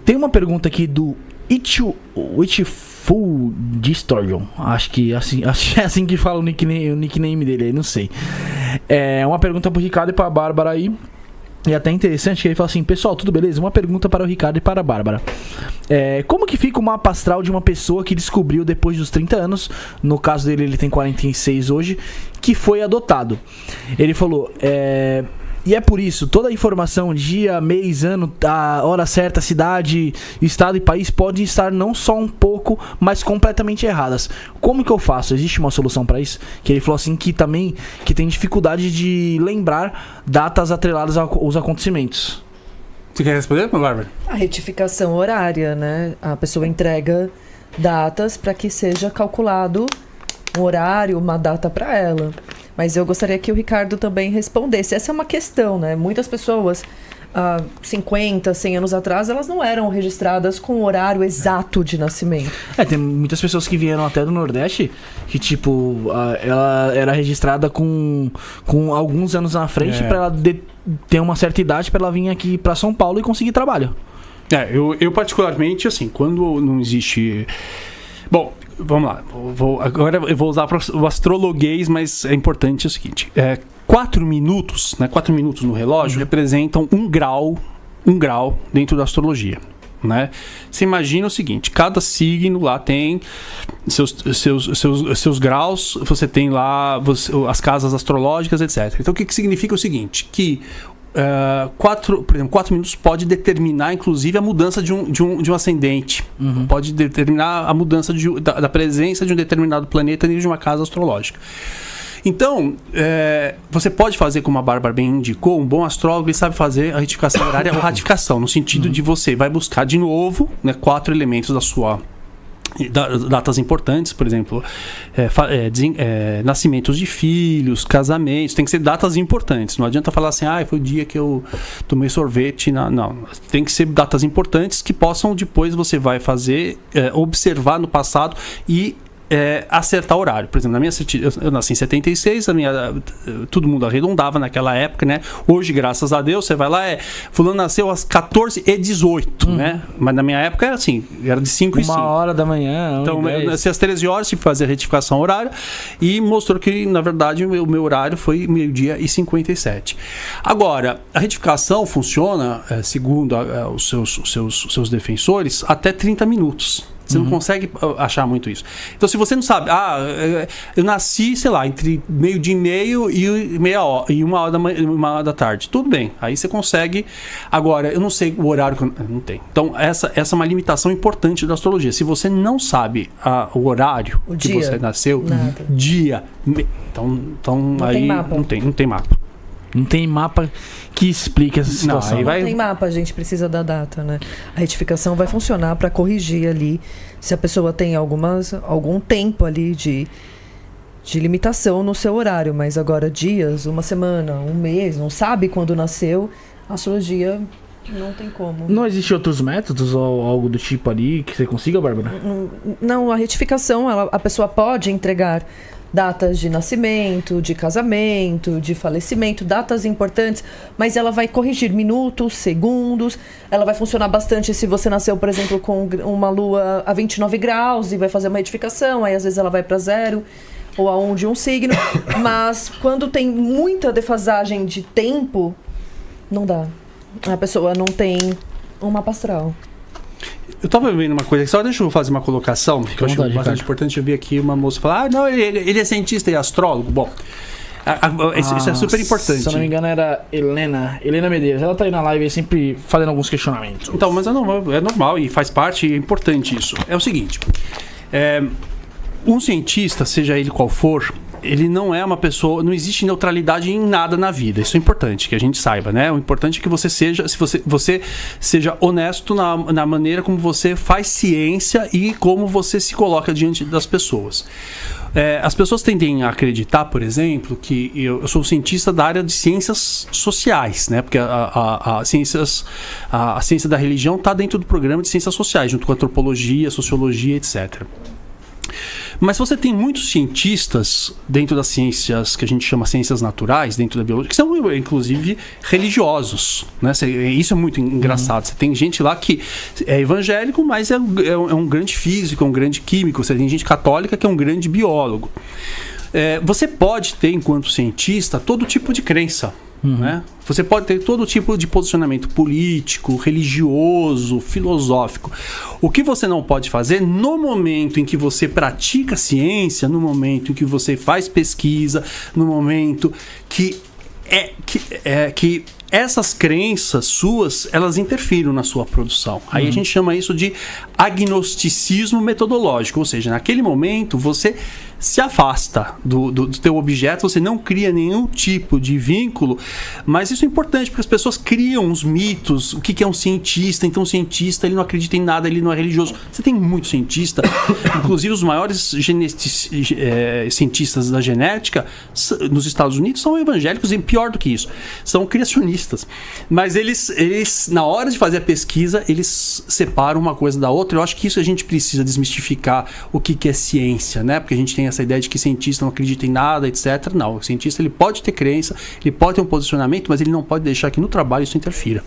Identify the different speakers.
Speaker 1: Tem uma pergunta aqui do Full Distortion. Acho que é assim que fala o nickname dele aí, não sei. É uma pergunta pro Ricardo e pra Bárbara aí. E até interessante que ele fala assim: pessoal, tudo beleza? Uma pergunta para o Ricardo e para a Bárbara. Como que fica o mapa astral de uma pessoa que descobriu depois dos 30 anos, no caso dele ele tem 46 hoje, que foi adotado? Ele falou, e é por isso, toda a informação, dia, mês, ano, a hora certa, cidade, estado e país pode estar não só um pouco, mas completamente erradas. Como que eu faço? Existe uma solução para isso? Que ele falou assim que também que tem dificuldade de lembrar datas atreladas aos acontecimentos.
Speaker 2: Você quer responder, Bárbara?
Speaker 3: A retificação horária, né? A pessoa entrega datas para que seja calculado um horário, uma data para ela. Mas eu gostaria que o Ricardo também respondesse. Essa é uma questão, né? Muitas pessoas, 50, 100 anos atrás, elas não eram registradas com o horário exato de nascimento.
Speaker 1: Tem muitas pessoas que vieram até do Nordeste que, tipo, ela era registrada com alguns anos na frente pra ela ter uma certa idade pra ela vir aqui pra São Paulo e conseguir trabalho.
Speaker 2: Eu particularmente, assim, quando não existe... Bom, vamos lá. Agora eu vou usar o astrologuês, mas é importante o seguinte. 4 minutos, né? 4 minutos no relógio representam um grau dentro da astrologia, né? Você imagina o seguinte: cada signo lá tem seus graus, você tem lá as casas astrológicas, etc. Então o que significa o seguinte? Que 4 minutos pode determinar, inclusive, a mudança de um ascendente. Pode determinar a mudança da presença de um determinado planeta dentro de uma casa astrológica. Então, você pode fazer, como a Bárbara bem indicou, um bom astrólogo, ele sabe fazer a retificação horária ou ratificação, no sentido de você vai buscar de novo, né, 4 elementos da sua... datas importantes, por exemplo, nascimentos de filhos, casamentos, tem que ser datas importantes. Não adianta falar assim, foi o dia que eu tomei sorvete. Não, tem que ser datas importantes que possam depois você vai fazer, observar no passado e acertar o horário. Por exemplo, na minha eu nasci em 76, todo mundo arredondava naquela época, né? Hoje, graças a Deus, você vai lá, fulano nasceu às 14h18, né? Mas na minha época era assim, era de 5 e 5.
Speaker 1: 1h da manhã.
Speaker 2: Então, eu nasci às 13 horas, tive que fazer a retificação horária e mostrou que, na verdade, o meu horário foi 12h57. Agora, a retificação funciona, segundo os seus defensores, até 30 minutos. Você não consegue achar muito isso. Então, se você não sabe, eu nasci, sei lá, entre 12h30 e 1h da tarde. Tudo bem, aí você consegue. Agora, eu não sei o horário que não tem. Então, essa é uma limitação importante da astrologia. Se você não sabe o horário que você nasceu, dia, então
Speaker 3: não
Speaker 2: aí
Speaker 3: tem mapa.
Speaker 2: não tem mapa.
Speaker 1: Não tem mapa que explique essa situação.
Speaker 3: Não tem mapa, a gente precisa da data, né? A retificação vai funcionar para corrigir ali se a pessoa tem algum tempo ali de limitação no seu horário, mas agora dias, uma semana, um mês, não sabe quando nasceu, a astrologia não tem como.
Speaker 1: Não existe outros métodos ou algo do tipo ali que você consiga, Bárbara?
Speaker 3: Não, a retificação, a pessoa pode entregar datas de nascimento, de casamento, de falecimento, datas importantes, mas ela vai corrigir minutos, segundos, ela vai funcionar bastante se você nasceu, por exemplo, com uma lua a 29 graus e vai fazer uma retificação, aí às vezes ela vai para 0 ou a 1 de um signo, mas quando tem muita defasagem de tempo, não dá. A pessoa não tem um mapa astral.
Speaker 2: Eu tava vendo uma coisa aqui, só deixa eu fazer uma colocação, que eu acho bastante importante. Eu vi aqui uma moça falar, não, ele é cientista e astrólogo. Bom, isso é super importante.
Speaker 1: Se eu não me engano era Helena Medeiros. Ela tá aí na live sempre fazendo alguns questionamentos.
Speaker 2: Então, mas é normal e faz parte, é importante isso. É o seguinte, um cientista, seja ele qual for, ele não é uma pessoa, não existe neutralidade em nada na vida. Isso é importante que a gente saiba, né? O importante é que você seja, se você seja honesto na maneira como você faz ciência e como você se coloca diante das pessoas. As pessoas tendem a acreditar, por exemplo, que eu sou cientista da área de ciências sociais, né? Porque a ciência da religião está dentro do programa de ciências sociais, junto com a antropologia, sociologia, etc. Mas você tem muitos cientistas dentro das ciências que a gente chama ciências naturais, dentro da biologia, que são inclusive religiosos, né? Isso é muito engraçado. Você tem gente lá que é evangélico, mas é um grande físico, é um grande químico. Você tem gente católica que é um grande biólogo. Você pode ter, enquanto cientista, todo tipo de crença. Né? Você pode ter todo tipo de posicionamento político, religioso, filosófico. O que você não pode fazer no momento em que você pratica ciência, no momento em que você faz pesquisa, no momento que essas crenças suas, elas interfiram na sua produção. Aí a gente chama isso de agnosticismo metodológico, ou seja, naquele momento você se afasta do teu objeto, você não cria nenhum tipo de vínculo, mas isso é importante porque as pessoas criam uns mitos, o que é um cientista, então o cientista ele não acredita em nada, ele não é religioso. Você tem muito cientista, inclusive os maiores cientistas da genética nos Estados Unidos são evangélicos e pior do que isso, são criacionistas, mas eles na hora de fazer a pesquisa, eles separam uma coisa da outra. Eu acho que isso a gente precisa desmistificar o que é ciência, né? Porque a gente tem essa ideia de que cientista não acredita em nada, etc. Não, o cientista ele pode ter crença, ele pode ter um posicionamento, mas ele não pode deixar que no trabalho isso interfira.